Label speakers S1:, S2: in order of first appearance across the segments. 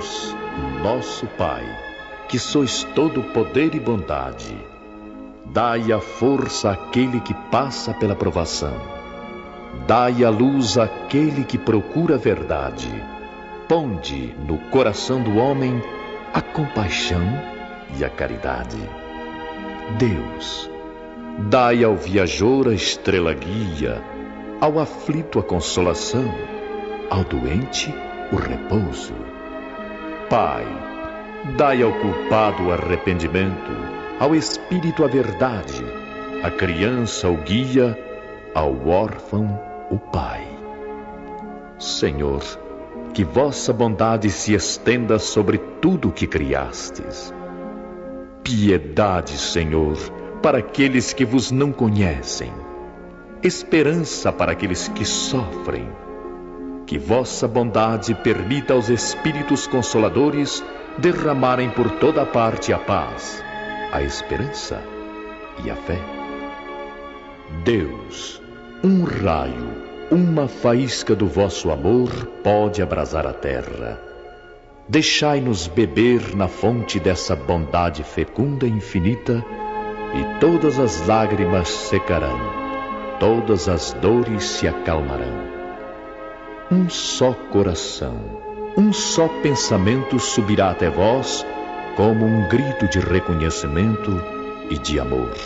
S1: Deus, nosso Pai, que sois todo poder e bondade, dai a força àquele que passa pela provação, dai a luz àquele que procura a verdade, ponde no coração do homem a compaixão e a caridade. Deus, dai ao viajor a estrela guia, ao aflito a consolação, ao doente o repouso. Pai, dai ao culpado o arrependimento, ao espírito a verdade, à criança o guia, ao órfão o pai. Senhor, que vossa bondade se estenda sobre tudo o que criastes. Piedade, Senhor, para aqueles que vos não conhecem. Esperança para aqueles que sofrem. Que vossa bondade permita aos Espíritos Consoladores derramarem por toda parte a paz, a esperança e a fé. Deus, um raio, uma faísca do vosso amor pode abrasar a terra. Deixai-nos beber na fonte dessa bondade fecunda e infinita, e todas as lágrimas secarão, todas as dores se acalmarão. Um só coração, um só pensamento subirá até vós, como um grito de reconhecimento e de amor.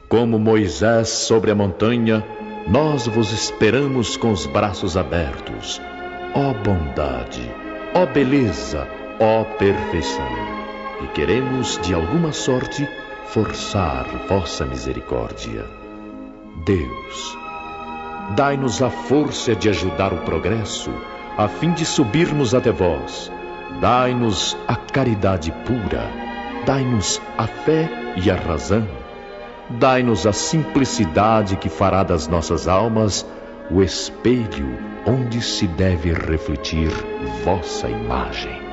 S1: Como Moisés sobre a montanha, nós vos esperamos com os braços abertos. Ó bondade, ó beleza, ó perfeição. E queremos, de alguma sorte, forçar vossa misericórdia. Deus, dai-nos a força de ajudar o progresso, a fim de subirmos até vós. Dai-nos a caridade pura, dai-nos a fé e a razão. Dai-nos a simplicidade que fará das nossas almas o espelho onde se deve refletir vossa imagem.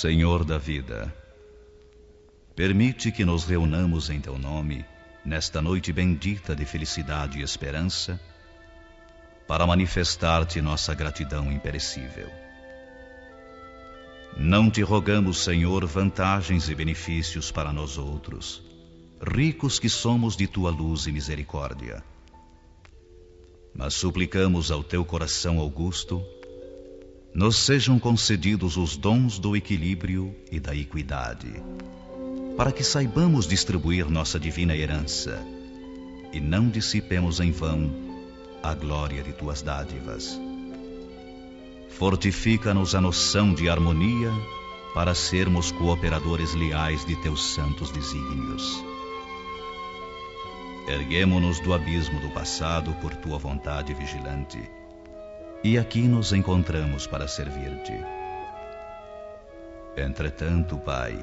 S2: Senhor da vida, permite que nos reunamos em Teu nome, nesta noite bendita de felicidade e esperança, para manifestar-te nossa gratidão imperecível. Não te rogamos, Senhor, vantagens e benefícios para nós outros, ricos que somos de Tua luz e misericórdia, mas suplicamos ao Teu coração augusto nos sejam concedidos os dons do equilíbrio e da equidade, para que saibamos distribuir nossa divina herança e não dissipemos em vão a glória de Tuas dádivas. Fortifica-nos a noção de harmonia para sermos cooperadores leais de Teus santos desígnios. Erguemo-nos do abismo do passado por Tua vontade vigilante, e aqui nos encontramos para servir-te. Entretanto, Pai,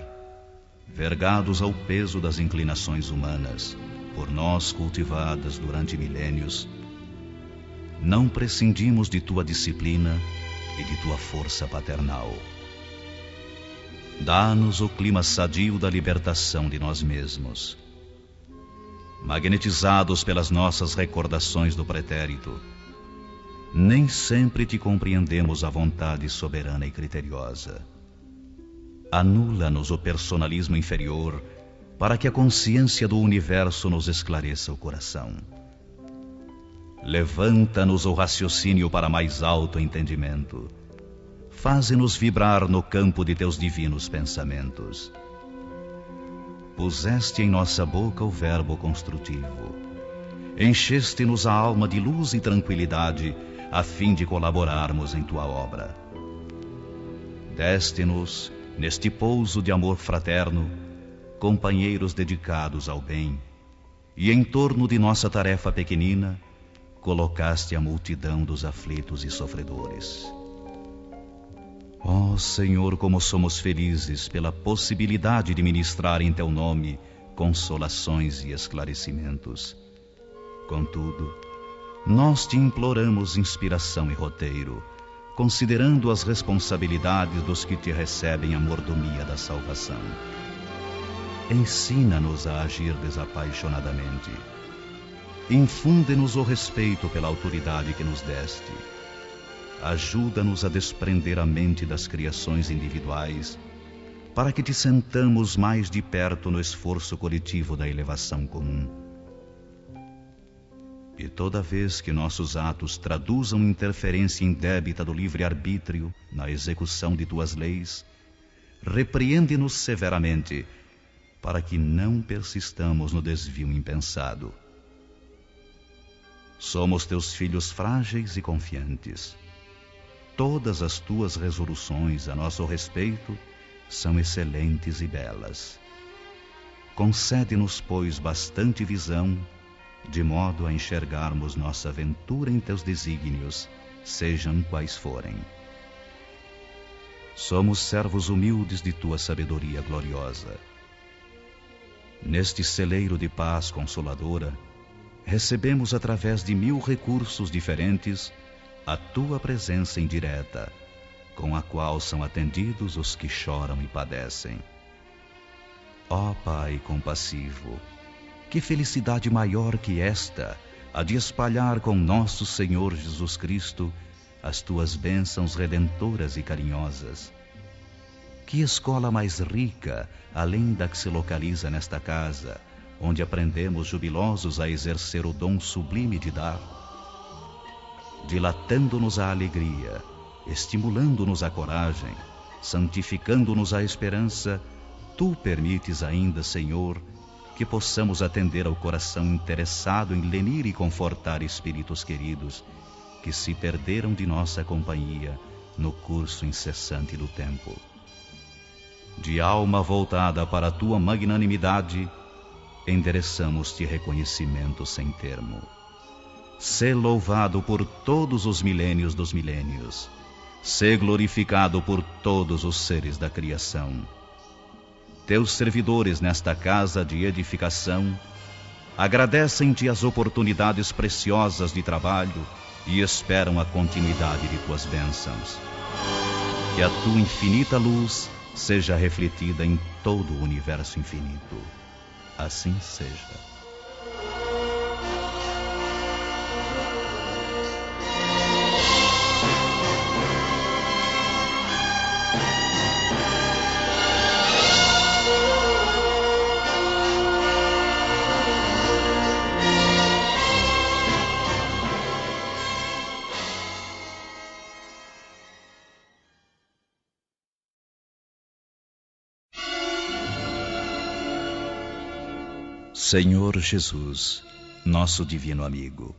S2: vergados ao peso das inclinações humanas, por nós cultivadas durante milênios, não prescindimos de Tua disciplina e de Tua força paternal. Dá-nos o clima sadio da libertação de nós mesmos. Magnetizados pelas nossas recordações do pretérito, nem sempre te compreendemos a vontade soberana e criteriosa. Anula-nos o personalismo inferior para que a consciência do universo nos esclareça o coração. Levanta-nos o raciocínio para mais alto entendimento. Faze-nos vibrar no campo de Teus divinos pensamentos. Puseste em nossa boca o verbo construtivo. Encheste-nos a alma de luz e tranquilidade, a fim de colaborarmos em Tua obra. Deste-nos, neste pouso de amor fraterno, companheiros dedicados ao bem, e em torno de nossa tarefa pequenina, colocaste a multidão dos aflitos e sofredores. Ó Senhor, como somos felizes pela possibilidade de ministrar em Teu nome consolações e esclarecimentos. Contudo, nós Te imploramos inspiração e roteiro, considerando as responsabilidades dos que Te recebem a mordomia da salvação. Ensina-nos a agir desapaixonadamente. Infunde-nos o respeito pela autoridade que nos deste. Ajuda-nos a desprender a mente das criações individuais, para que Te sentamos mais de perto no esforço coletivo da elevação comum. E toda vez que nossos atos traduzam interferência indébita do livre-arbítrio na execução de Tuas leis, repreende-nos severamente, para que não persistamos no desvio impensado. Somos Teus filhos frágeis e confiantes. Todas as Tuas resoluções a nosso respeito são excelentes e belas. Concede-nos, pois, bastante visão, de modo a enxergarmos nossa ventura em Teus desígnios, sejam quais forem. Somos servos humildes de Tua sabedoria gloriosa. Neste celeiro de paz consoladora, recebemos através de 1000 recursos diferentes a Tua presença indireta, com a qual são atendidos os que choram e padecem. Ó Pai compassivo, que felicidade maior que esta, a de espalhar com nosso Senhor Jesus Cristo as Tuas bênçãos redentoras e carinhosas. Que escola mais rica, além da que se localiza nesta casa, onde aprendemos jubilosos a exercer o dom sublime de dar, dilatando-nos a alegria, estimulando-nos a coragem, santificando-nos a esperança, Tu permites ainda, Senhor, que possamos atender ao coração interessado em lenir e confortar espíritos queridos que se perderam de nossa companhia no curso incessante do tempo. De alma voltada para a Tua magnanimidade, endereçamos-Te reconhecimento sem termo. Sê louvado por todos os milênios dos milênios. Sê glorificado por todos os seres da criação. Teus servidores nesta casa de edificação agradecem-Te as oportunidades preciosas de trabalho e esperam a continuidade de Tuas bênçãos. Que a Tua infinita luz seja refletida em todo o universo infinito. Assim seja. Senhor Jesus, nosso divino amigo,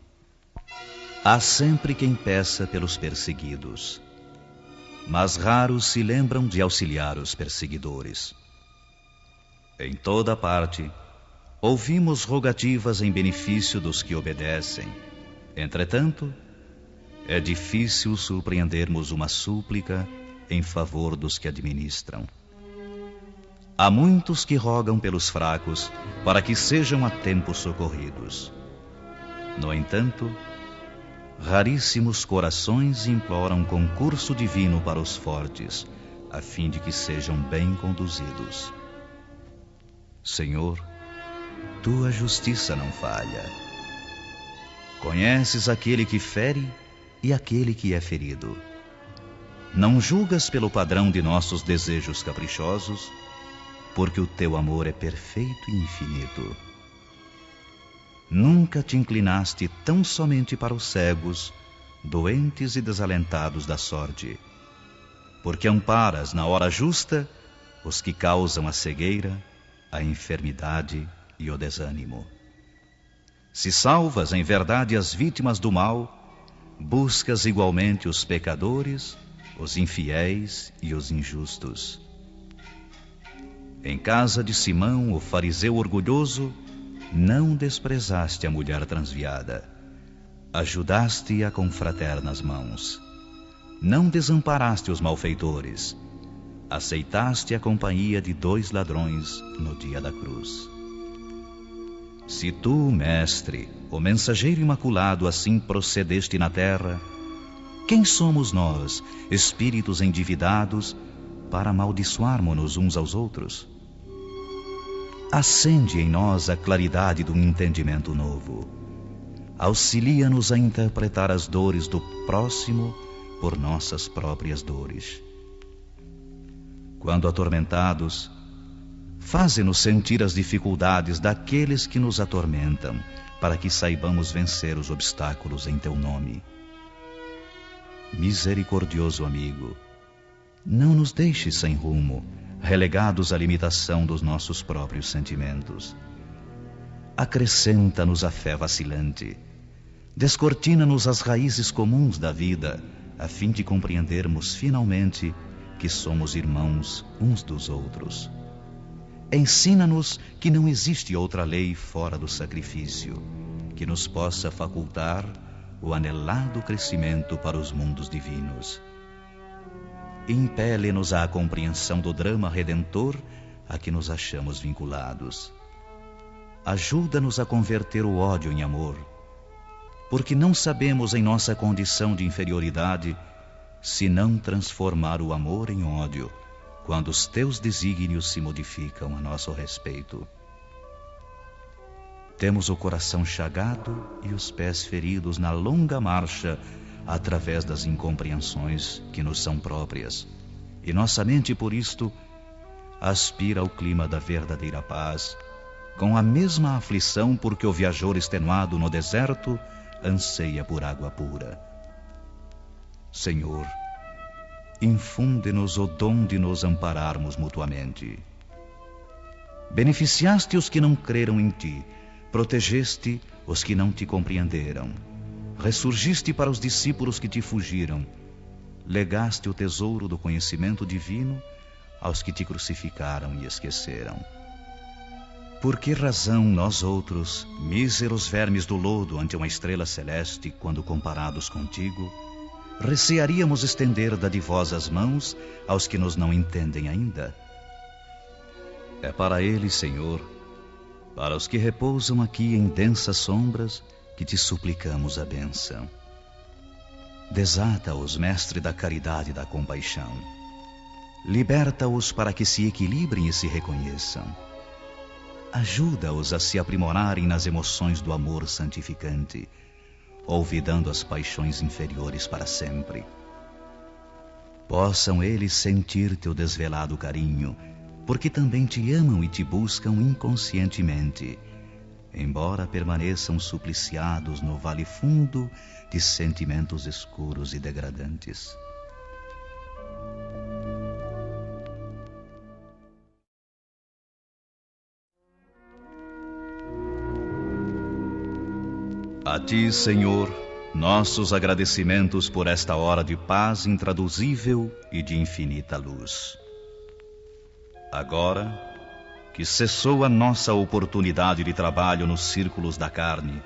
S2: há sempre quem peça pelos perseguidos, mas raros se lembram de auxiliar os perseguidores. Em toda parte, ouvimos rogativas em benefício dos que obedecem. Entretanto, é difícil surpreendermos uma súplica em favor dos que administram. Há muitos que rogam pelos fracos para que sejam a tempo socorridos. No entanto, raríssimos corações imploram concurso divino para os fortes, a fim de que sejam bem conduzidos. Senhor, Tua justiça não falha. Conheces aquele que fere e aquele que é ferido. Não julgas pelo padrão de nossos desejos caprichosos, porque o Teu amor é perfeito e infinito. Nunca Te inclinaste tão somente para os cegos, doentes e desalentados da sorte, porque amparas na hora justa os que causam a cegueira, a enfermidade e o desânimo. Se salvas em verdade as vítimas do mal, buscas igualmente os pecadores, os infiéis e os injustos. Em casa de Simão, o fariseu orgulhoso, não desprezaste a mulher transviada. Ajudaste-a com fraternas mãos. não desamparaste os malfeitores, aceitaste a companhia de 2 ladrões no dia da cruz. Se tu, Mestre, o mensageiro imaculado, assim procedeste na terra, quem somos nós, espíritos endividados, para amaldiçoarmos-nos uns aos outros? Acende em nós a claridade do entendimento novo. Auxilia-nos a interpretar as dores do próximo por nossas próprias dores. Quando atormentados, faze-nos sentir as dificuldades daqueles que nos atormentam, para que saibamos vencer os obstáculos em teu nome. Misericordioso amigo, não nos deixes sem rumo, relegados à limitação dos nossos próprios sentimentos. Acrescenta-nos a fé vacilante, descortina-nos as raízes comuns da vida, a fim de compreendermos finalmente que somos irmãos uns dos outros. Ensina-nos que não existe outra lei fora do sacrifício, que nos possa facultar o anelado crescimento para os mundos divinos. Impele-nos à compreensão do drama redentor a que nos achamos vinculados. Ajuda-nos a converter o ódio em amor, porque não sabemos em nossa condição de inferioridade se não transformar o amor em ódio, quando os teus desígnios se modificam a nosso respeito. Temos o coração chagado e os pés feridos na longa marcha através das incompreensões que nos são próprias, e nossa mente, por isto, aspira ao clima da verdadeira paz, com a mesma aflição porque o viajor extenuado no deserto anseia por água pura. Senhor, infunde-nos o dom de nos ampararmos mutuamente. Beneficiaste os que não creram em ti, protegeste os que não te compreenderam, ressurgiste para os discípulos que te fugiram, legaste o tesouro do conhecimento divino aos que te crucificaram e esqueceram. Por que razão nós outros, míseros vermes do lodo ante uma estrela celeste, quando comparados contigo, recearíamos estender dadivosas mãos aos que nos não entendem ainda? É para eles, Senhor, para os que repousam aqui em densas sombras, que te suplicamos a bênção. Desata-os, Mestre da caridade e da compaixão. Liberta-os para que se equilibrem e se reconheçam. Ajuda-os a se aprimorarem nas emoções do amor santificante, olvidando as paixões inferiores para sempre. Possam eles sentir teu desvelado carinho, porque também te amam e te buscam inconscientemente, embora permaneçam supliciados no vale fundo de sentimentos escuros e degradantes. A ti, Senhor, nossos agradecimentos por esta hora de paz intraduzível e de infinita luz. Agora que cessou a nossa oportunidade de trabalho nos círculos da carne,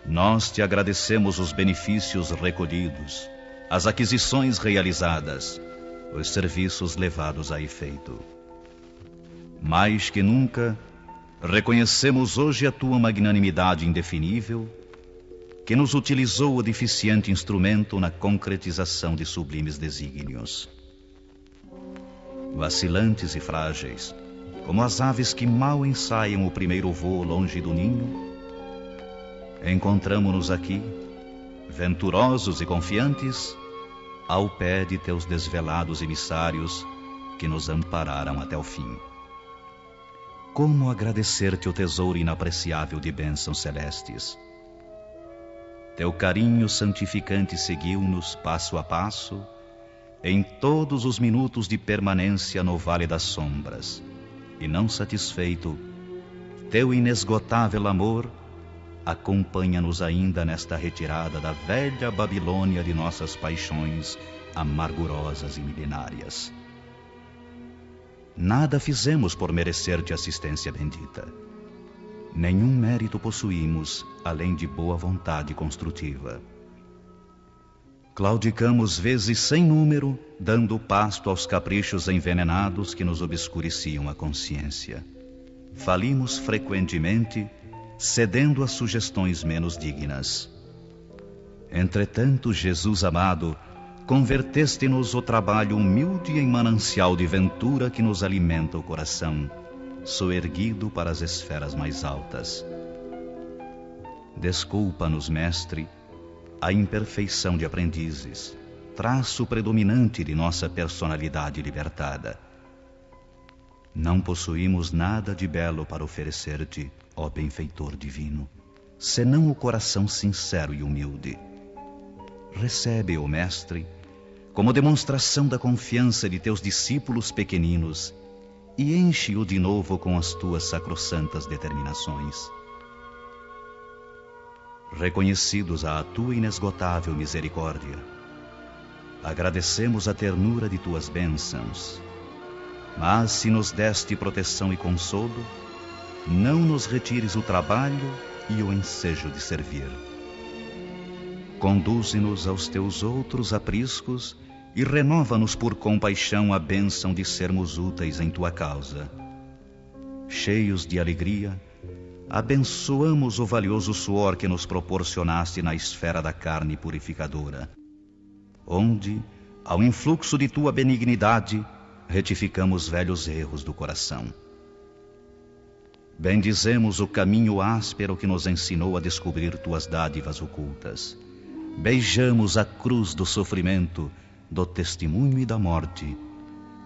S2: nós te agradecemos os benefícios recolhidos, as aquisições realizadas, os serviços levados a efeito. Mais que nunca, reconhecemos hoje a tua magnanimidade indefinível, que nos utilizou o deficiente instrumento na concretização de sublimes desígnios. Vacilantes e frágeis, como as aves que mal ensaiam o primeiro voo longe do ninho, encontramo-nos aqui, venturosos e confiantes, ao pé de teus desvelados emissários que nos ampararam até o fim. Como agradecer-te o tesouro inapreciável de bênçãos celestes? Teu carinho santificante seguiu-nos passo a passo, em todos os minutos de permanência no Vale das Sombras, e não satisfeito, teu inesgotável amor acompanha-nos ainda nesta retirada da velha Babilônia de nossas paixões amargurosas e milenárias. Nada fizemos por merecer-te assistência bendita. Nenhum mérito possuímos, além de boa vontade construtiva. Claudicamos vezes sem número, dando pasto aos caprichos envenenados que nos obscureciam a consciência. Falimos frequentemente, cedendo às sugestões menos dignas. Entretanto, Jesus amado, converteste-nos o trabalho humilde em manancial de ventura que nos alimenta o coração, soerguido para as esferas mais altas. Desculpa-nos, Mestre, a imperfeição de aprendizes, traço predominante de nossa personalidade libertada. Não possuímos nada de belo para oferecer-te, ó benfeitor divino, senão o coração sincero e humilde. Recebe-o, Mestre, como demonstração da confiança de teus discípulos pequeninos e enche-o de novo com as tuas sacrossantas determinações. Reconhecidos à tua inesgotável misericórdia, agradecemos a ternura de tuas bênçãos, mas se nos deste proteção e consolo, não nos retires o trabalho e o ensejo de servir. Conduze-nos aos teus outros apriscos e renova-nos por compaixão a bênção de sermos úteis em tua causa. Cheios de alegria, abençoamos o valioso suor que nos proporcionaste na esfera da carne purificadora, onde, ao influxo de tua benignidade, retificamos velhos erros do coração. Bendizemos o caminho áspero que nos ensinou a descobrir tuas dádivas ocultas. Beijamos a cruz do sofrimento, do testemunho e da morte,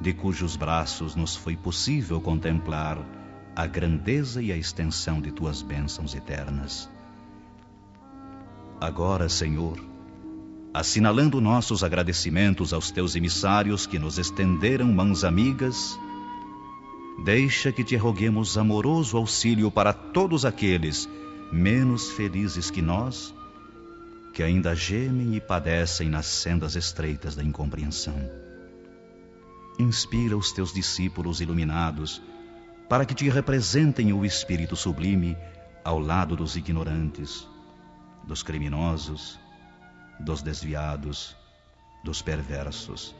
S2: de cujos braços nos foi possível contemplar a grandeza e a extensão de tuas bênçãos eternas. Agora, Senhor, assinalando nossos agradecimentos aos teus emissários que nos estenderam mãos amigas, deixa que te roguemos amoroso auxílio para todos aqueles menos felizes que nós, que ainda gemem e padecem nas sendas estreitas da incompreensão. Inspira os teus discípulos iluminados para que te representem o Espírito sublime ao lado dos ignorantes, dos criminosos, dos desviados, dos perversos.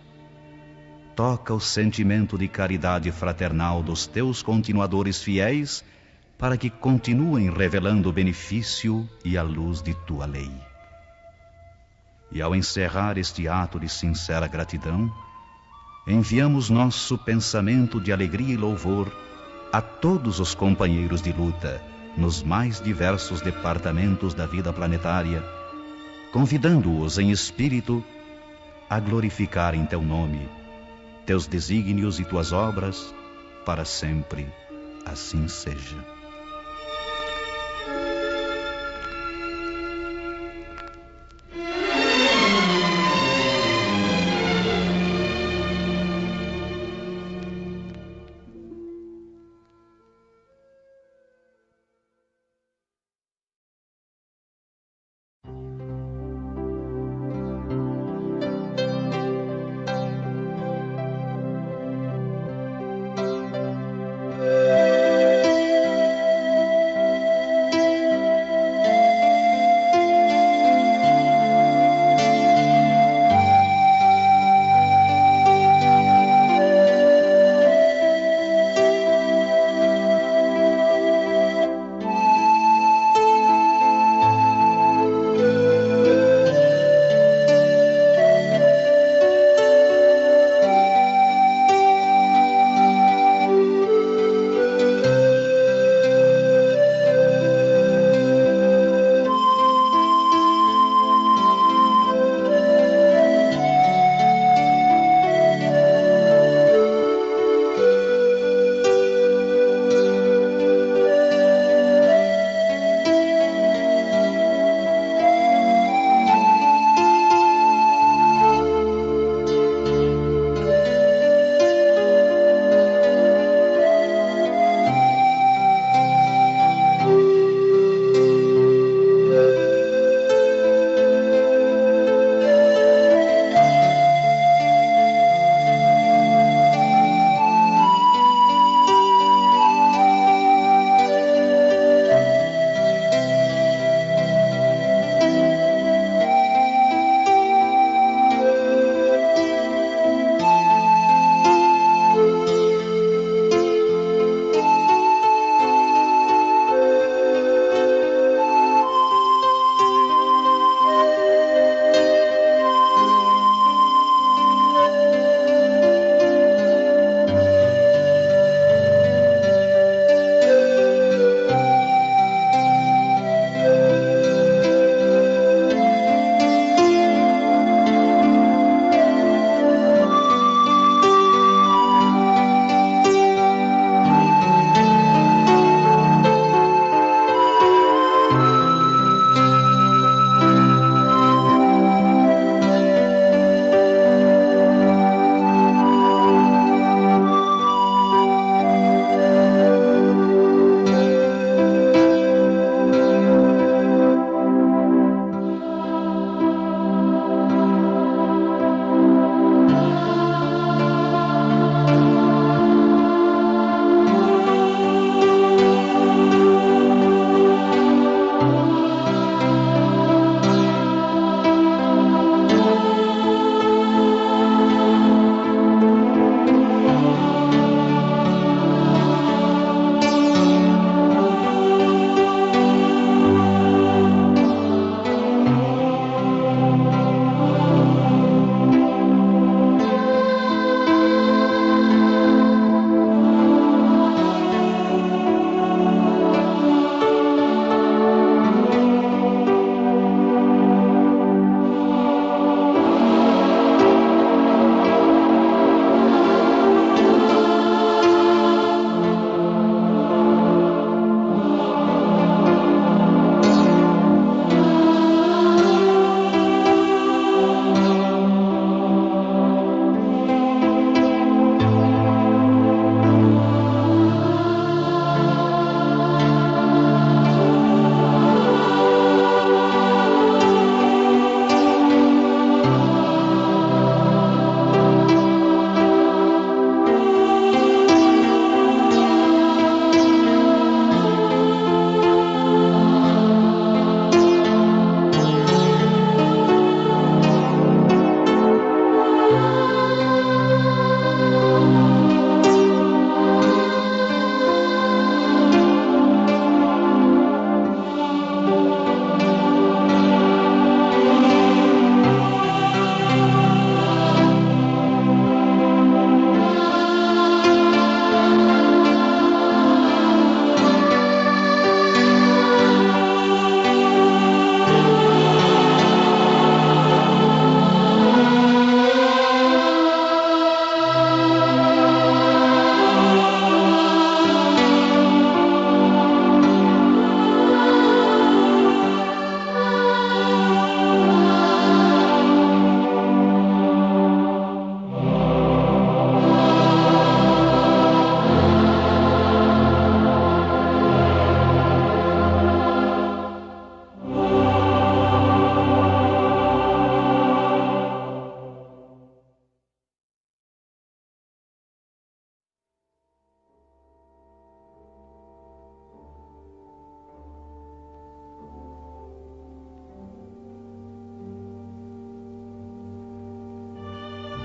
S2: Toca o sentimento de caridade fraternal dos teus continuadores fiéis para que continuem revelando o benefício e a luz de tua lei. E ao encerrar este ato de sincera gratidão, enviamos nosso pensamento de alegria e louvor a todos os companheiros de luta nos mais diversos departamentos da vida planetária, convidando-os em espírito a glorificar em teu nome, teus desígnios e tuas obras, para sempre assim seja.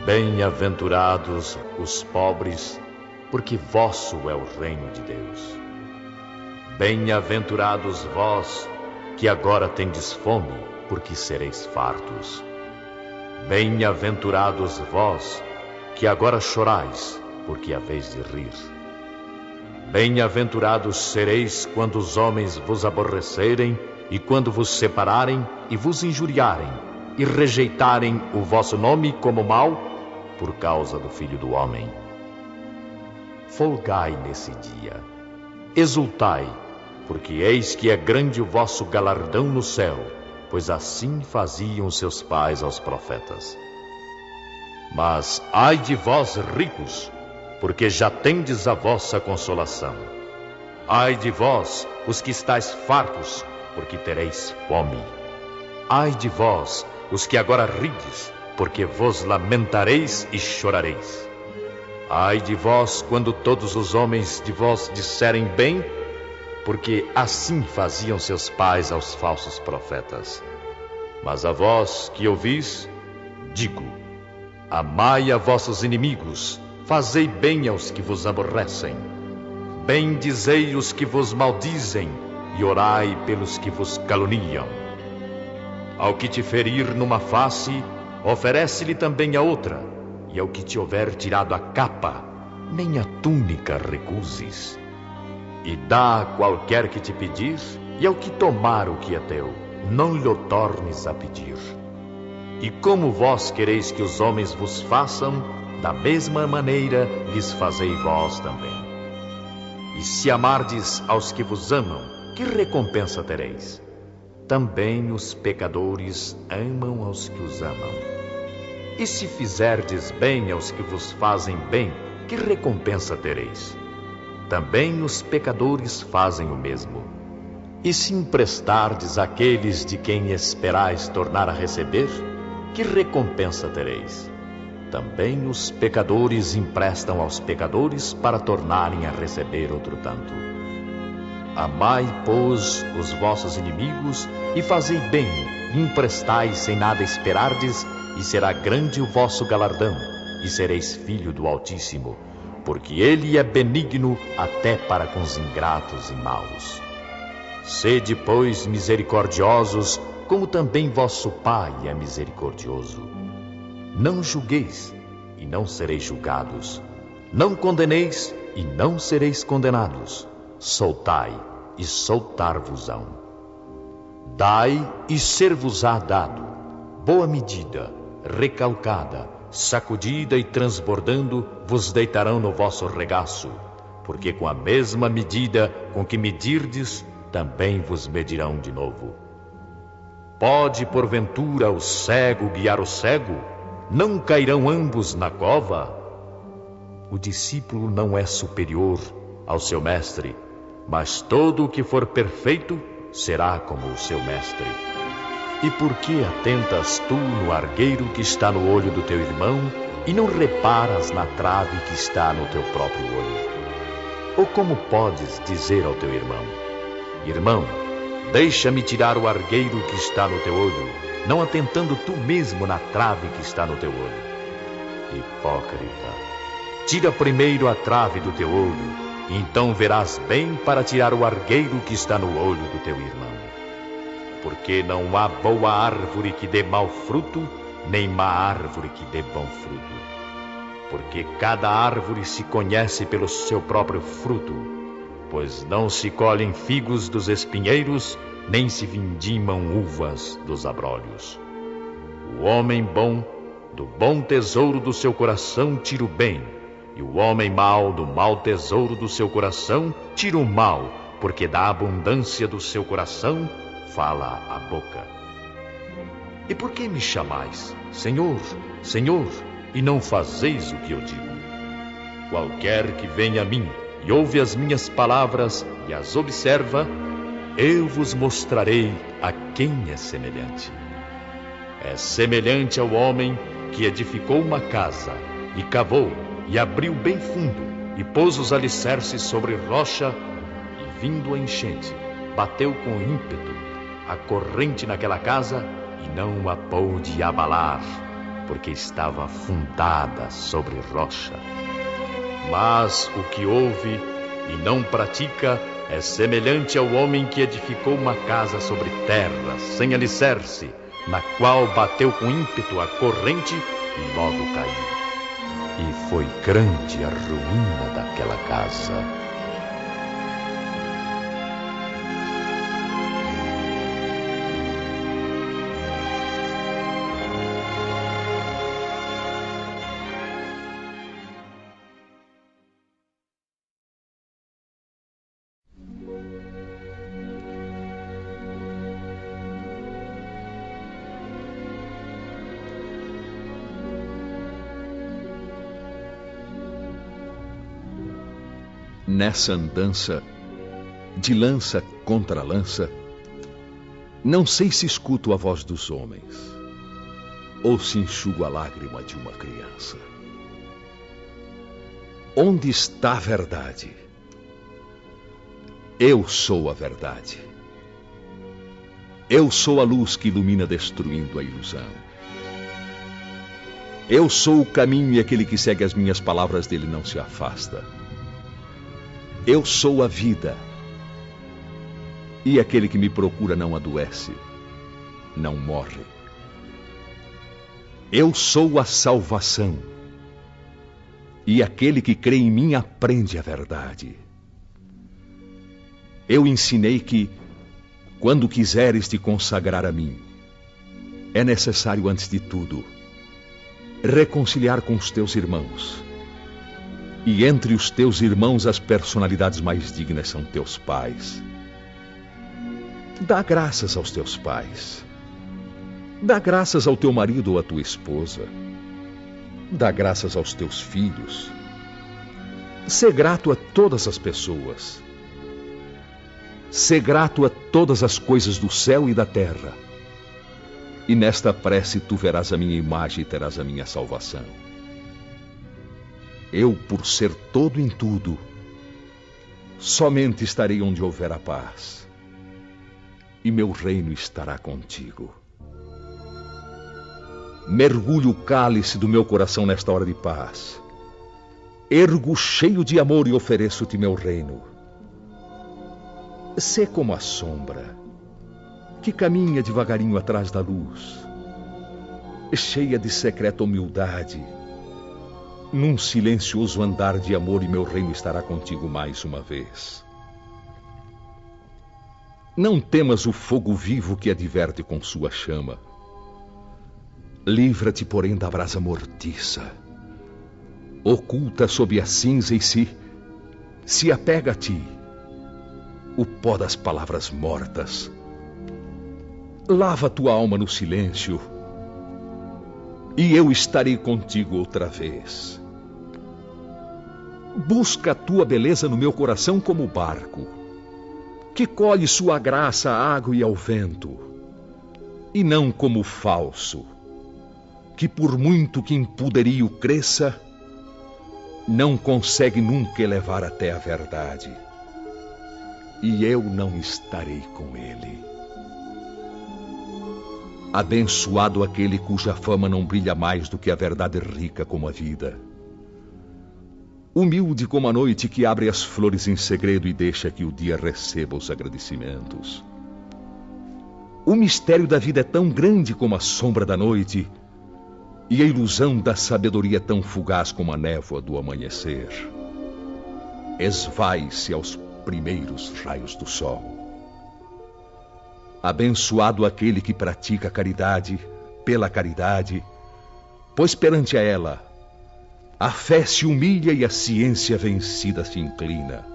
S1: Bem-aventurados os pobres, porque vosso é o reino de Deus. Bem-aventurados vós, que agora tendes fome, porque sereis fartos. Bem-aventurados vós, que agora chorais, porque haveis de rir. Bem-aventurados sereis quando os homens vos aborrecerem, e quando vos separarem, e vos injuriarem, e rejeitarem o vosso nome como mau, por causa do Filho do Homem. Folgai nesse dia, exultai, porque eis que é grande o vosso galardão no céu, pois assim faziam seus pais aos profetas. Mas ai de vós, ricos, porque já tendes a vossa consolação. Ai de vós, os que estáis fartos, porque tereis fome. Ai de vós, os que agora rides, porque vos lamentareis e chorareis. Ai de vós, quando todos os homens de vós disserem bem, porque assim faziam seus pais aos falsos profetas. Mas a vós que ouvis, digo: amai a vossos inimigos, fazei bem aos que vos aborrecem. Bendizei os que vos maldizem, e orai pelos que vos caluniam. Ao que te ferir numa face, oferece-lhe também a outra, e ao que te houver tirado a capa, nem a túnica recuses. E dá a qualquer que te pedir, e ao que tomar o que é teu, não lhe o tornes a pedir. E como vós quereis que os homens vos façam, da mesma maneira lhes fazei vós também. E se amardes aos que vos amam, que recompensa tereis? Também os pecadores amam aos que os amam. E se fizerdes bem aos que vos fazem bem, que recompensa tereis? Também os pecadores fazem o mesmo. E se emprestardes àqueles de quem esperais tornar a receber, que recompensa tereis? Também os pecadores emprestam aos pecadores para tornarem a receber outro tanto. Amai, pois, os vossos inimigos, e fazei bem, e emprestai sem nada esperardes, e será grande o vosso galardão, e sereis filho do Altíssimo, porque ele é benigno até para com os ingratos e maus. Sede, pois, misericordiosos, como também vosso Pai é misericordioso. Não julgueis, e não sereis julgados. Não condeneis, e não sereis condenados. Soltai, e soltar-vos-ão. Dai, e ser-vos-á dado. Boa medida, recalcada, sacudida e transbordando, vos deitarão no vosso regaço, porque com a mesma medida com que medirdes, também vos medirão de novo. Pode, porventura, o cego guiar o cego? Não cairão ambos na cova? O discípulo não é superior ao seu mestre, mas todo o que for perfeito será como o seu mestre. E por que atentas tu no argueiro que está no olho do teu irmão, e não reparas na trave que está no teu próprio olho? Ou como podes dizer ao teu irmão: irmão, deixa-me tirar o argueiro que está no teu olho, não atentando tu mesmo na trave que está no teu olho? Hipócrita, tira primeiro a trave do teu olho, e então verás bem para tirar o argueiro que está no olho do teu irmão. Porque não há boa árvore que dê mau fruto, nem má árvore que dê bom fruto. Porque cada árvore se conhece pelo seu próprio fruto, pois não se colhem figos dos espinheiros, nem se vindimam uvas dos abrolhos. O homem bom, do bom tesouro do seu coração tira o bem, e o homem mau, do mau tesouro do seu coração tira o mal, porque da abundância do seu coração fala a boca. E por que me chamais, Senhor, Senhor, e não fazeis o que eu digo? Qualquer que venha a mim e ouve as minhas palavras e as observa, eu vos mostrarei a quem é semelhante. É semelhante ao homem que edificou uma casa, e cavou, e abriu bem fundo, e pôs os alicerces sobre rocha, e vindo a enchente, bateu com ímpeto a corrente naquela casa, e não a pôde abalar, porque estava fundada sobre rocha. Mas o que ouve e não pratica é semelhante ao homem que edificou uma casa sobre terra, sem alicerce, na qual bateu com ímpeto a corrente e logo caiu. E foi grande a ruína daquela casa.
S3: Nessa andança, de lança contra lança, não sei se escuto a voz dos homens, ou se enxugo a lágrima de uma criança. Onde está a verdade? Eu sou a verdade. Eu sou a luz que ilumina destruindo a ilusão. Eu sou o caminho e aquele que segue as minhas palavras dele não se afasta. Eu sou a vida, e aquele que me procura não adoece, não morre. Eu sou a salvação, e aquele que crê em mim aprende a verdade. Eu ensinei que, quando quiseres te consagrar a mim, é necessário, antes de tudo, reconciliar com os teus irmãos. E entre os teus irmãos as personalidades mais dignas são teus pais. Dá graças aos teus pais. Dá graças ao teu marido ou à tua esposa. Dá graças aos teus filhos. Sê grato a todas as pessoas. Sê grato a todas as coisas do céu e da terra. E nesta prece tu verás a minha imagem e terás a minha salvação. Eu, por ser todo em tudo, somente estarei onde houver a paz, e meu reino estará contigo. Mergulho o cálice do meu coração nesta hora de paz. Ergo cheio de amor e ofereço-te meu reino. Sê como a sombra, que caminha devagarinho atrás da luz, cheia de secreta humildade, num silencioso andar de amor, e meu reino estará contigo mais uma vez. Não temas o fogo vivo que adverte com sua chama. Livra-te, porém, da brasa mortiça. Oculta sob a cinza e se apega a ti o pó das palavras mortas. Lava tua alma no silêncio, e eu estarei contigo outra vez. Busca a tua beleza no meu coração como o barco, que colhe sua graça à água e ao vento, e não como o falso, que por muito que em puderio cresça, não consegue nunca elevar até a verdade. E eu não estarei com ele. Abençoado aquele cuja fama não brilha mais do que a verdade rica como a vida. Humilde como a noite que abre as flores em segredo e deixa que o dia receba os agradecimentos. O mistério da vida é tão grande como a sombra da noite, e a ilusão da sabedoria é tão fugaz como a névoa do amanhecer. Esvai-se aos primeiros raios do sol. Abençoado aquele que pratica a caridade pela caridade, pois perante a ela a fé se humilha e a ciência vencida se inclina.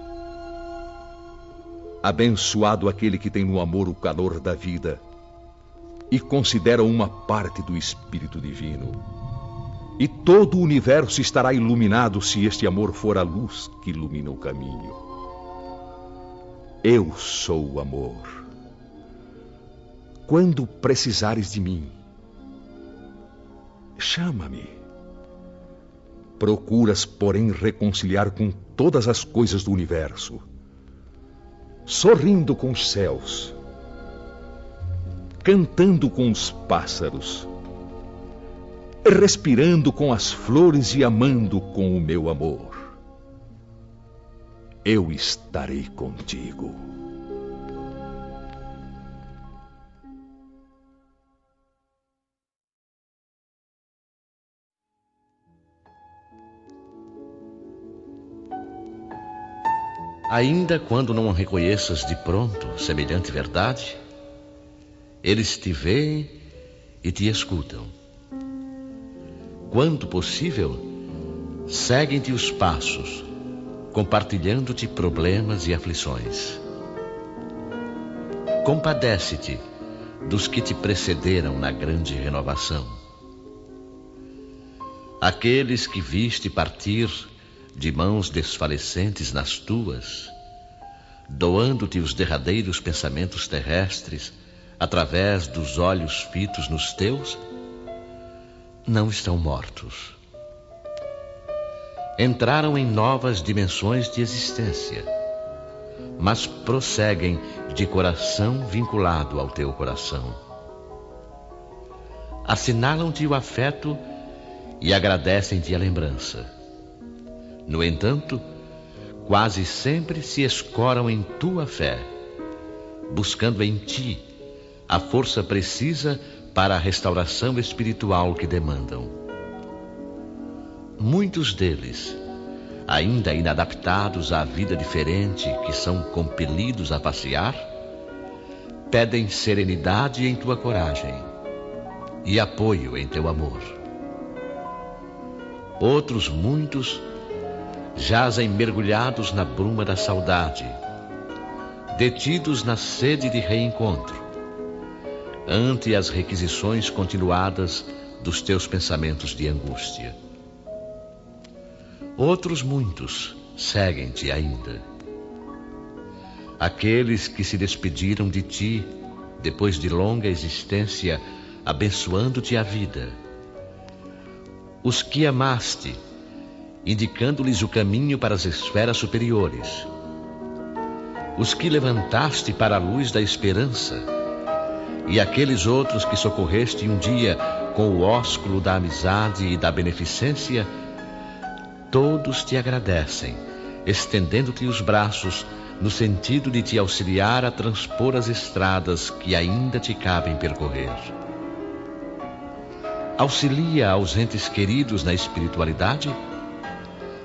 S3: Abençoado aquele que tem no amor o calor da vida e considera uma parte do Espírito Divino. E todo o universo estará iluminado se este amor for a luz que ilumina o caminho. Eu sou o amor. Quando precisares de mim, chama-me. Procuras, porém, reconciliar com todas as coisas do universo, sorrindo com os céus, cantando com os pássaros, respirando com as flores e amando com o meu amor. Eu estarei contigo.
S4: Ainda quando não reconheças de pronto semelhante verdade, eles te veem e te escutam. Quando possível, seguem-te os passos, compartilhando-te problemas e aflições. Compadece-te dos que te precederam na grande renovação. Aqueles que viste partir de mãos desfalecentes nas tuas, doando-te os derradeiros pensamentos terrestres através dos olhos fitos nos teus, não estão mortos. Entraram em novas dimensões de existência, mas prosseguem de coração vinculado ao teu coração. Assinalam-te o afeto e agradecem-te a lembrança. No entanto, quase sempre se escoram em tua fé, buscando em ti a força precisa para a restauração espiritual que demandam. Muitos deles, ainda inadaptados à vida diferente que são compelidos a passear, pedem serenidade em tua coragem e apoio em teu amor. Outros muitos jazem mergulhados na bruma da saudade, detidos na sede de reencontro, ante as requisições continuadas dos teus pensamentos de angústia. Outros muitos seguem-te ainda. Aqueles que se despediram de ti depois de longa existência, abençoando-te a vida. Os que amaste, indicando-lhes o caminho para as esferas superiores. Os que levantaste para a luz da esperança, e aqueles outros que socorreste um dia com o ósculo da amizade e da beneficência, todos te agradecem, estendendo-te os braços no sentido de te auxiliar a transpor as estradas que ainda te cabem percorrer. Auxilia aos entes queridos na espiritualidade,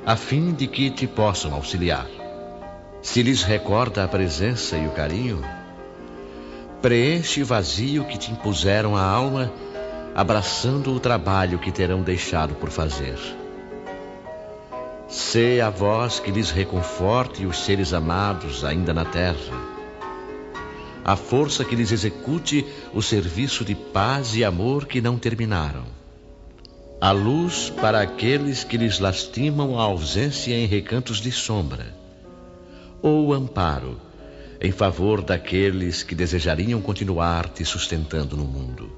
S4: a fim de que te possam auxiliar. Se lhes recorda a presença e o carinho, preenche o vazio que te impuseram a alma, abraçando o trabalho que terão deixado por fazer. Sê a voz que lhes reconforte os seres amados ainda na terra, a força que lhes execute o serviço de paz e amor que não terminaram, a luz para aqueles que lhes lastimam a ausência em recantos de sombra, ou o amparo em favor daqueles que desejariam continuar te sustentando no mundo.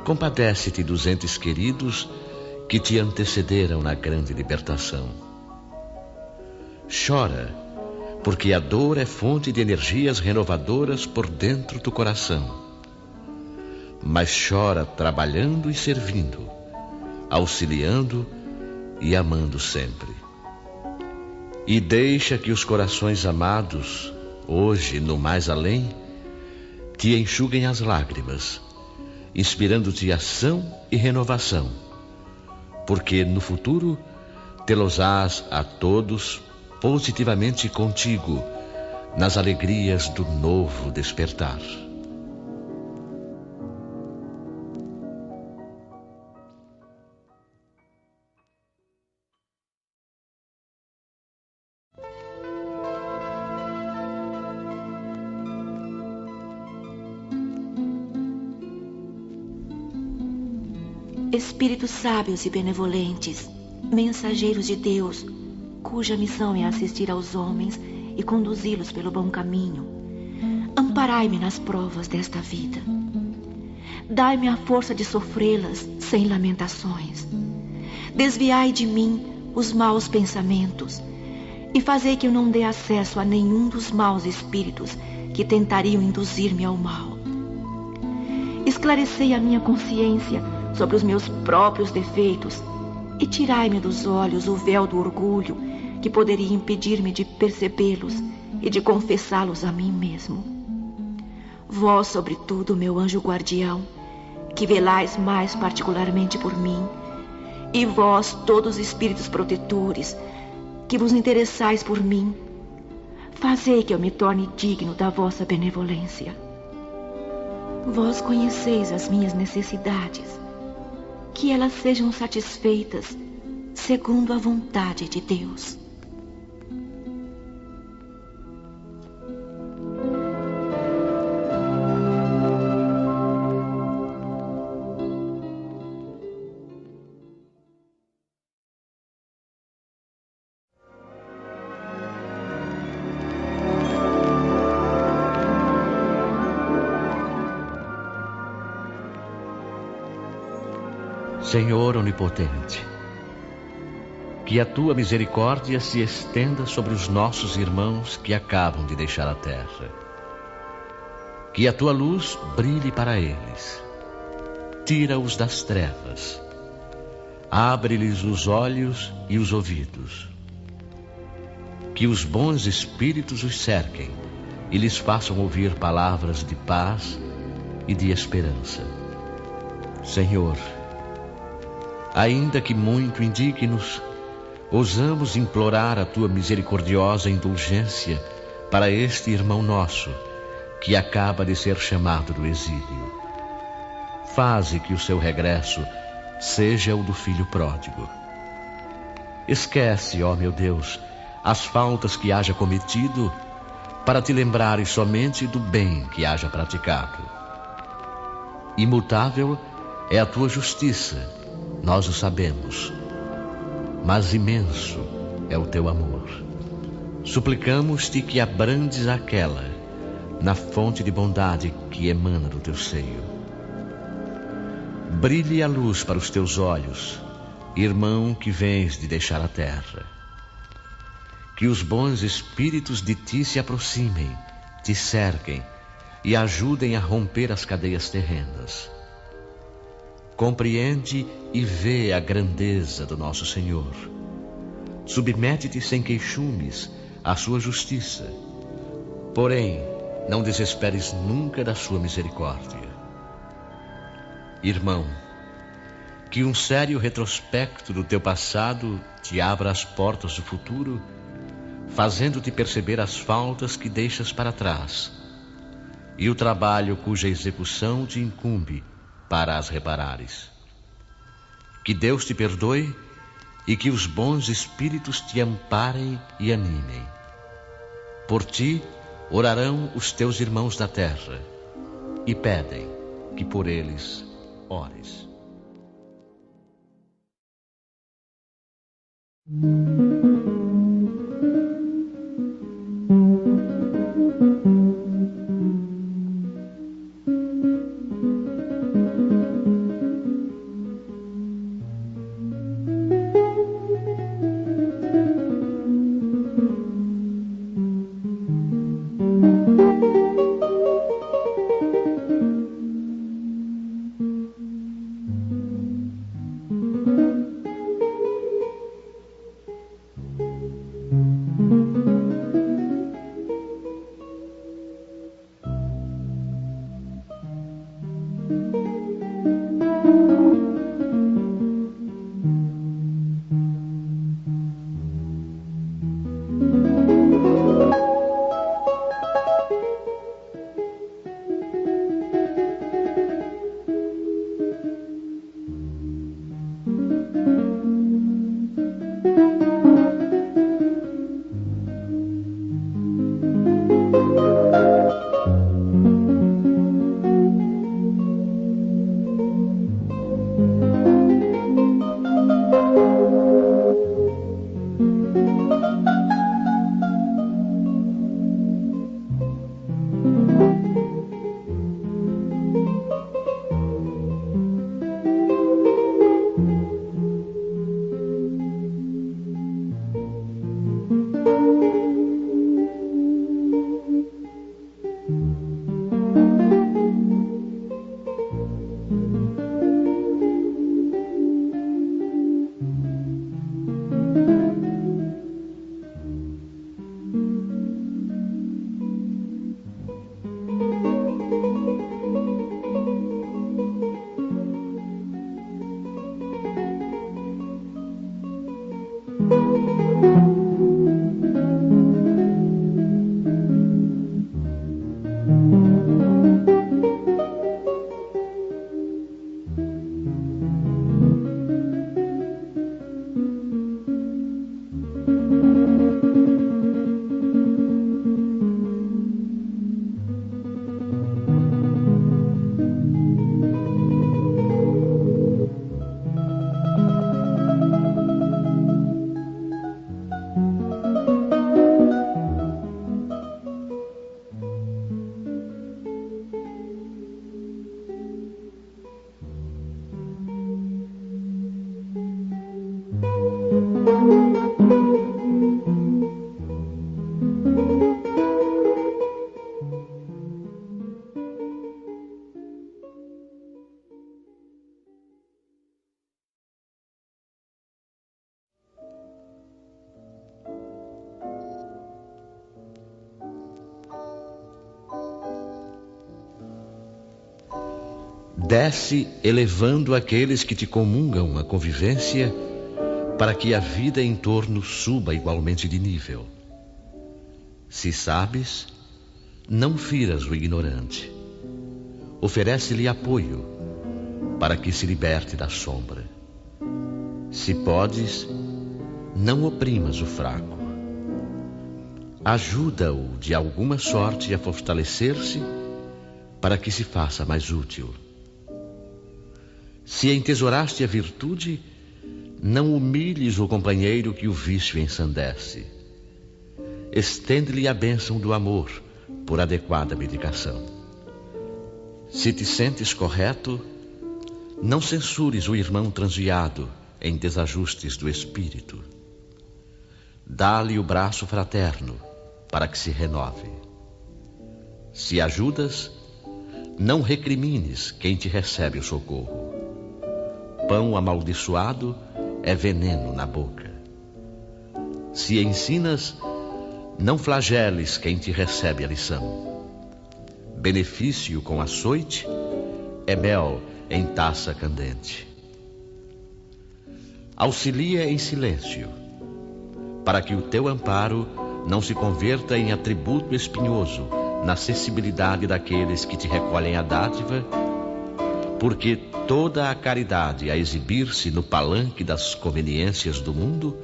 S4: Compadece-te dos entes queridos que te antecederam na grande libertação. Chora, porque a dor é fonte de energias renovadoras por dentro do coração. Mas chora trabalhando e servindo, auxiliando e amando sempre. E deixa que os corações amados, hoje no mais além, te enxuguem as lágrimas, inspirando-te ação e renovação, porque no futuro tê-los-ás a todos positivamente contigo, nas alegrias do novo despertar.
S5: Espíritos sábios e benevolentes, mensageiros de Deus, cuja missão é assistir aos homens e conduzi-los pelo bom caminho, amparai-me nas provas desta vida. Dai-me a força de sofrê-las sem lamentações. Desviai de mim os maus pensamentos e fazei que eu não dê acesso a nenhum dos maus espíritos que tentariam induzir-me ao mal. Esclarecei a minha consciência sobre os meus próprios defeitos e tirai-me dos olhos o véu do orgulho que poderia impedir-me de percebê-los e de confessá-los a mim mesmo. Vós, sobretudo, meu anjo guardião, que velais mais particularmente por mim, e vós, todos os espíritos protetores, que vos interessais por mim, fazei que eu me torne digno da vossa benevolência. Vós conheceis as minhas necessidades, que elas sejam satisfeitas segundo a vontade de Deus.
S4: Senhor onipotente, que a tua misericórdia se estenda sobre os nossos irmãos que acabam de deixar a terra. Que a tua luz brilhe para eles. Tira-os das trevas. Abre-lhes os olhos e os ouvidos. Que os bons espíritos os cerquem e lhes façam ouvir palavras de paz e de esperança. Senhor, ainda que muito indignos, ousamos implorar a tua misericordiosa indulgência para este irmão nosso, que acaba de ser chamado do exílio. Faze que o seu regresso seja o do filho pródigo. Esquece, ó meu Deus, as faltas que haja cometido, para te lembrares somente do bem que haja praticado. Imutável é a tua justiça, nós o sabemos, mas imenso é o teu amor. Suplicamos-te que abrandes aquela na fonte de bondade que emana do teu seio. Brilhe a luz para os teus olhos, irmão que vens de deixar a terra. Que os bons espíritos de ti se aproximem, te cerquem e ajudem a romper as cadeias terrenas. Compreende e vê a grandeza do nosso Senhor. Submete-te sem queixumes à sua justiça. Porém, não desesperes nunca da sua misericórdia. Irmão, que um sério retrospecto do teu passado te abra as portas do futuro, fazendo-te perceber as faltas que deixas para trás e o trabalho cuja execução te incumbe para as reparares. Que Deus te perdoe e que os bons espíritos te amparem e animem. Por ti orarão os teus irmãos da terra e pedem que por eles ores. Desce elevando aqueles que te comungam a convivência, para que a vida em torno suba igualmente de nível. Se sabes, não firas o ignorante. Oferece-lhe apoio, para que se liberte da sombra. Se podes, não oprimas o fraco. Ajuda-o de alguma sorte a fortalecer-se, para que se faça mais útil. Se entesouraste a virtude, não humilhes o companheiro que o vício ensandece. Estende-lhe a bênção do amor, por adequada medicação. Se te sentes correto, não censures o irmão transviado em desajustes do espírito. Dá-lhe o braço fraterno, para que se renove. Se ajudas, não recrimines quem te recebe o socorro. Pão amaldiçoado é veneno na boca. Se ensinas, não flageles quem te recebe a lição. Benefício com açoite é mel em taça candente. Auxilia em silêncio, para que o teu amparo não se converta em atributo espinhoso na sensibilidade daqueles que te recolhem a dádiva, porque toda a caridade a exibir-se no palanque das conveniências do mundo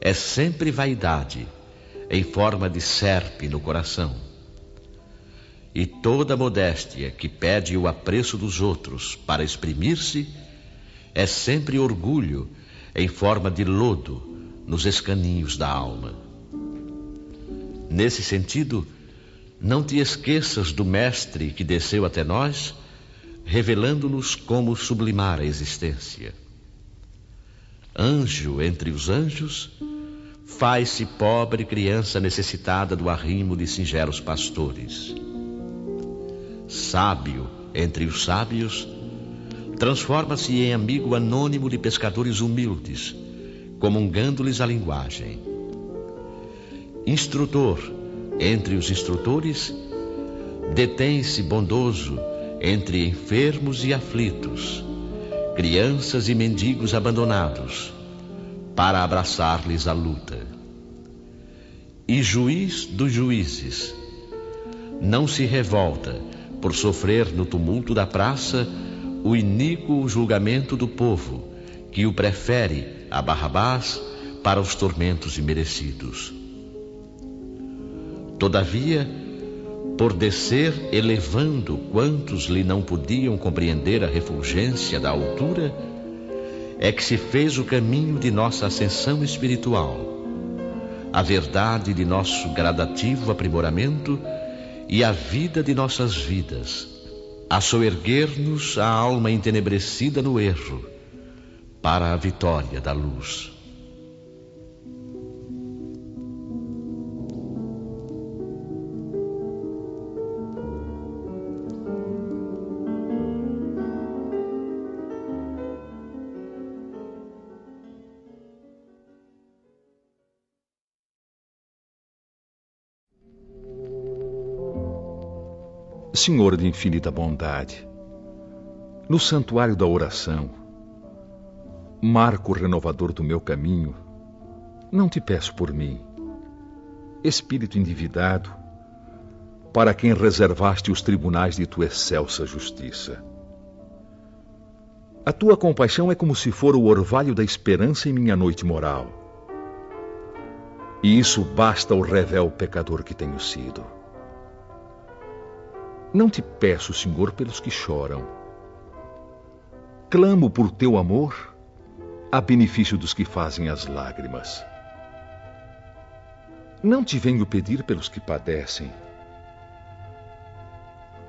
S4: é sempre vaidade, em forma de serpe no coração. E toda modéstia que pede o apreço dos outros para exprimir-se é sempre orgulho, em forma de lodo nos escaninhos da alma. Nesse sentido, não te esqueças do Mestre que desceu até nós, revelando-nos como sublimar a existência. Anjo entre os anjos, faz-se pobre criança necessitada do arrimo de singelos pastores. Sábio entre os sábios, transforma-se em amigo anônimo de pescadores humildes, comungando-lhes a linguagem. Instrutor entre os instrutores, detém-se bondoso entre enfermos e aflitos, crianças e mendigos abandonados, para abraçar-lhes a luta. E juiz dos juízes, não se revolta por sofrer no tumulto da praça o iníquo julgamento do povo, que o prefere a Barrabás para os tormentos imerecidos. Todavia, por descer elevando quantos lhe não podiam compreender a refulgência da altura, é que se fez o caminho de nossa ascensão espiritual, a verdade de nosso gradativo aprimoramento e a vida de nossas vidas, a soerguer-nos a alma entenebrecida no erro, para a vitória da luz.
S3: Senhor de infinita bondade, no santuário da oração, marco renovador do meu caminho, não te peço por mim, espírito endividado, para quem reservaste os tribunais de tua excelsa justiça. A tua compaixão é como se for o orvalho da esperança em minha noite moral. E isso basta ao revel pecador que tenho sido. Não te peço, Senhor, pelos que choram. Clamo por teu amor a benefício dos que fazem as lágrimas. Não te venho pedir pelos que padecem.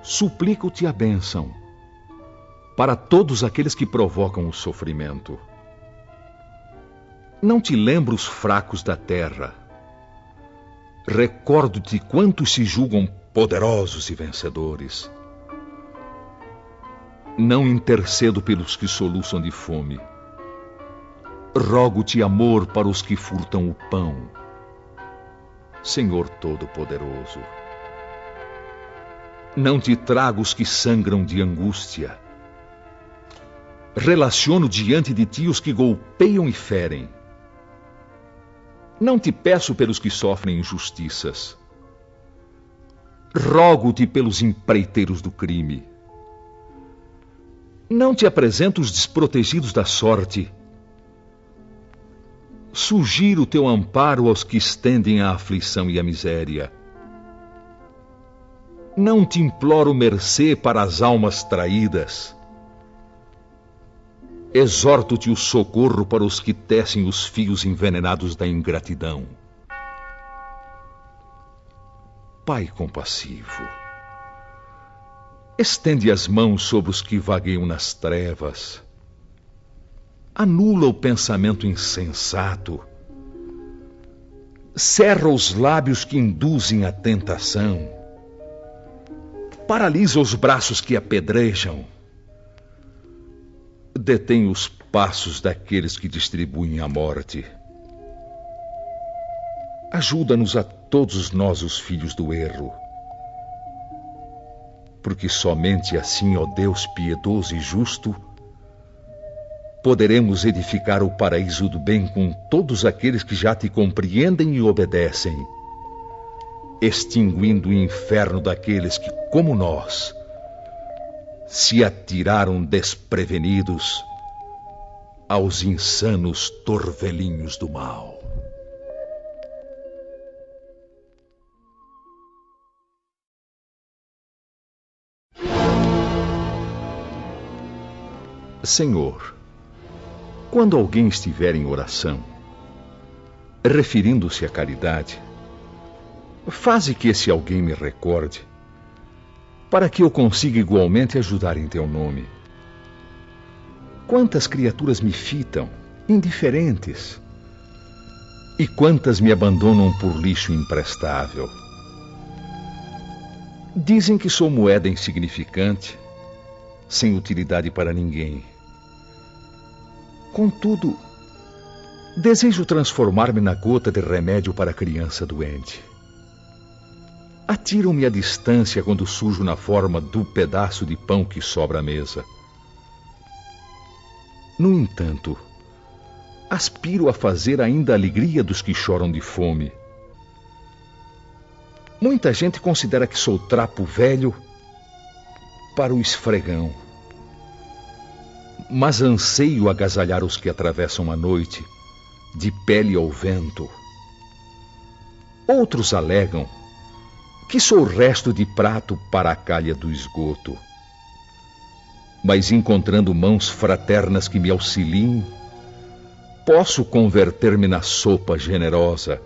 S3: Suplico-te a bênção para todos aqueles que provocam o sofrimento. Não te lembro os fracos da terra. Recordo-te quantos se julgam poderosos e vencedores. Não intercedo pelos que soluçam de fome. Rogo-te amor para os que furtam o pão. Senhor Todo-Poderoso, não te trago os que sangram de angústia. Relaciono diante de ti os que golpeiam e ferem. Não te peço pelos que sofrem injustiças. Rogo-te pelos empreiteiros do crime. Não te apresento os desprotegidos da sorte. Sugiro o teu amparo aos que estendem a aflição e a miséria. Não te imploro mercê para as almas traídas. Exorto-te o socorro para os que tecem os fios envenenados da ingratidão. Pai compassivo, estende as mãos sobre os que vagueiam nas trevas. Anula o pensamento insensato. Cerra os lábios que induzem a tentação. Paralisa os braços que apedrejam. Detém os passos daqueles que distribuem a morte. Ajuda-nos a todos nós, os filhos do erro. Porque somente assim, ó Deus piedoso e justo, poderemos edificar o paraíso do bem com todos aqueles que já te compreendem e obedecem, extinguindo o inferno daqueles que, como nós, se atiraram desprevenidos aos insanos torvelinhos do mal. Senhor, quando alguém estiver em oração, referindo-se à caridade, faze que esse alguém me recorde, para que eu consiga igualmente ajudar em teu nome. Quantas criaturas me fitam, indiferentes, e quantas me abandonam por lixo imprestável. Dizem que sou moeda insignificante, sem utilidade para ninguém. Contudo, desejo transformar-me na gota de remédio para a criança doente. Atiram-me à distância quando surjo na forma do pedaço de pão que sobra à mesa. No entanto, aspiro a fazer ainda a alegria dos que choram de fome. Muita gente considera que sou trapo velho para o esfregão. Mas anseio agasalhar os que atravessam a noite, de pele ao vento. Outros alegam que sou resto de prato para a calha do esgoto. Mas encontrando mãos fraternas que me auxiliem, posso converter-me na sopa generosa,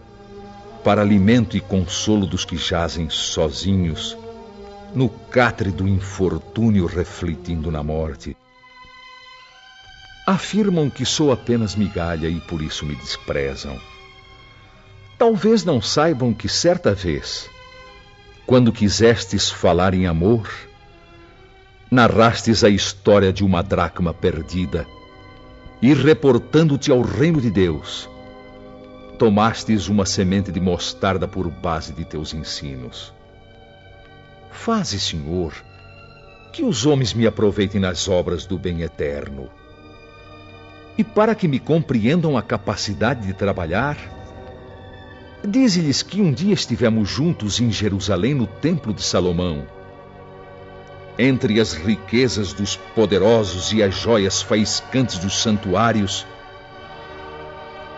S3: para alimento e consolo dos que jazem sozinhos, no catre do infortúnio refletindo na morte. Afirmam que sou apenas migalha e por isso me desprezam. Talvez não saibam que certa vez, quando quisestes falar em amor, narrastes a história de uma dracma perdida e, reportando-te ao reino de Deus, tomastes uma semente de mostarda por base de teus ensinos. Faze, Senhor, que os homens me aproveitem nas obras do bem eterno. E para que me compreendam a capacidade de trabalhar, Dize-lhes que um dia estivemos juntos em Jerusalém, no templo de Salomão. Entre as riquezas dos poderosos e as joias faiscantes dos santuários,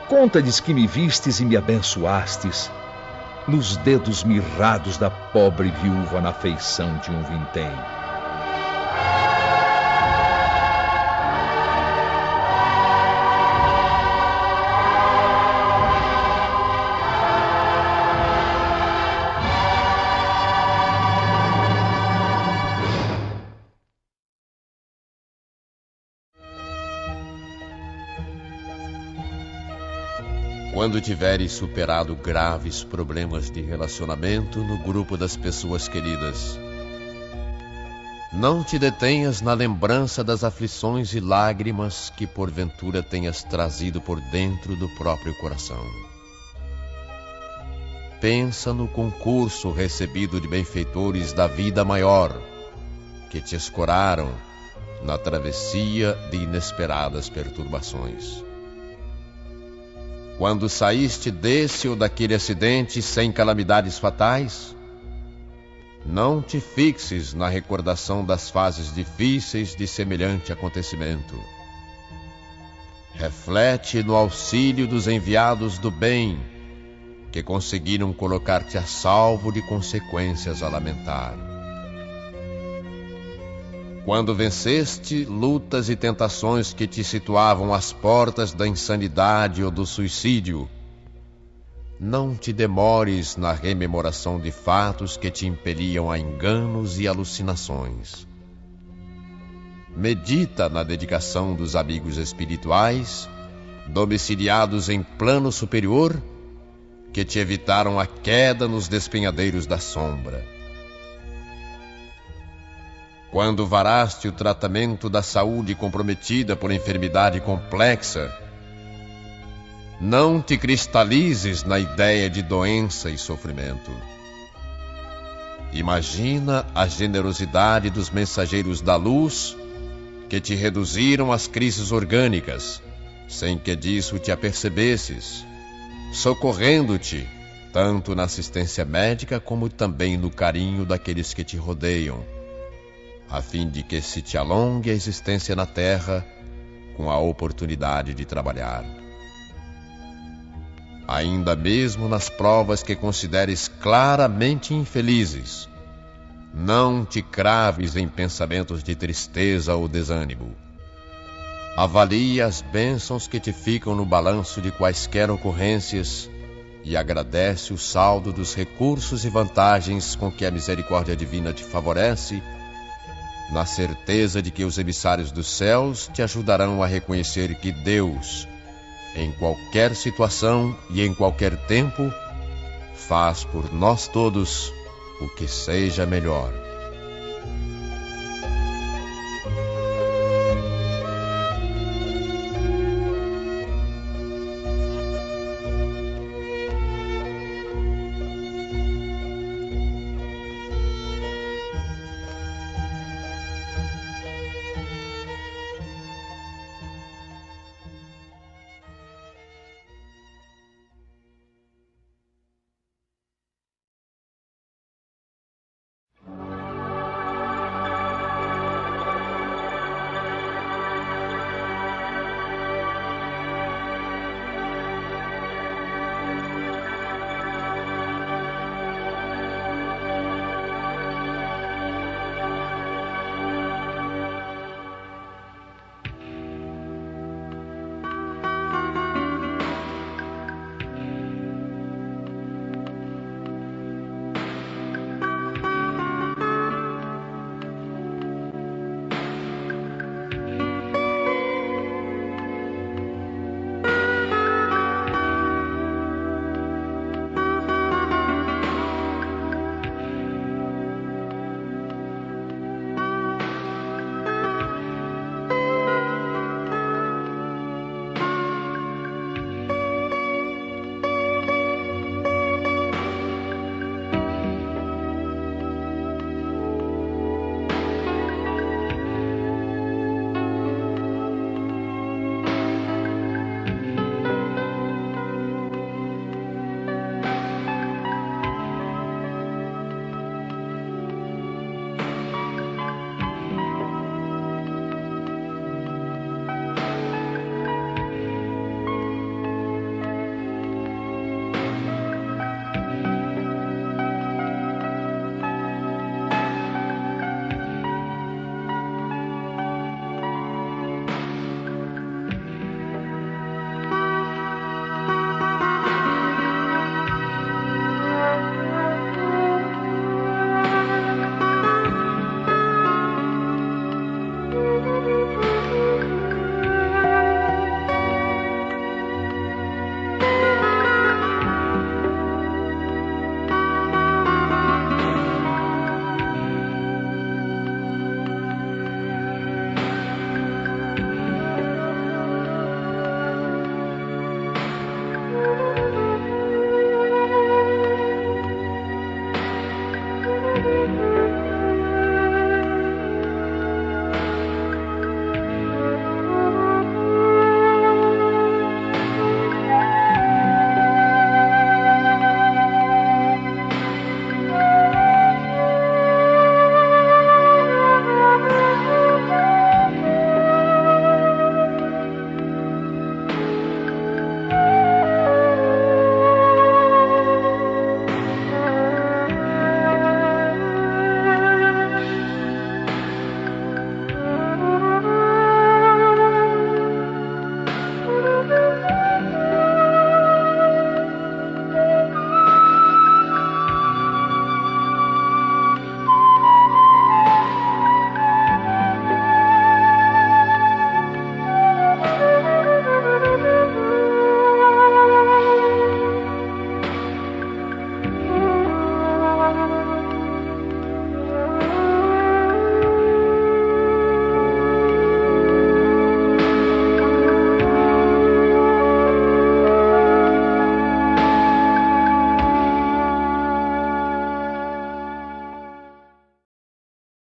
S3: conta-lhes que me vistes e me abençoastes nos dedos mirrados da pobre viúva na feição de um vintém.
S6: Quando tiveres superado graves problemas de relacionamento no grupo das pessoas queridas, não te detenhas na lembrança das aflições e lágrimas que porventura tenhas trazido por dentro do próprio coração. Pensa no concurso recebido de benfeitores da vida maior, que te escoraram na travessia de inesperadas perturbações. Quando saíste desse ou daquele acidente sem calamidades fatais, não te fixes na recordação das fases difíceis de semelhante acontecimento. Reflete no auxílio dos enviados do bem, que conseguiram colocar-te a salvo de consequências a lamentar. Quando venceste lutas e tentações que te situavam às portas da insanidade ou do suicídio, não te demores na rememoração de fatos que te impeliam a enganos e alucinações. Medita na dedicação dos amigos espirituais, domiciliados em plano superior, que te evitaram a queda nos despenhadeiros da sombra. Quando varaste o tratamento da saúde comprometida por enfermidade complexa, não te cristalizes na ideia de doença e sofrimento. Imagina a generosidade dos mensageiros da luz que te reduziram às crises orgânicas, sem que disso te apercebesses, socorrendo-te tanto na assistência médica como também no carinho daqueles que te rodeiam, a fim de que se te alongue a existência na terra com a oportunidade de trabalhar. Ainda mesmo nas provas que consideres claramente infelizes, não te craves em pensamentos de tristeza ou desânimo. Avalie as bênçãos que te ficam no balanço de quaisquer ocorrências e agradece o saldo dos recursos e vantagens com que a misericórdia divina te favorece, na certeza de que os emissários dos céus te ajudarão a reconhecer que Deus, em qualquer situação e em qualquer tempo, faz por nós todos o que seja melhor.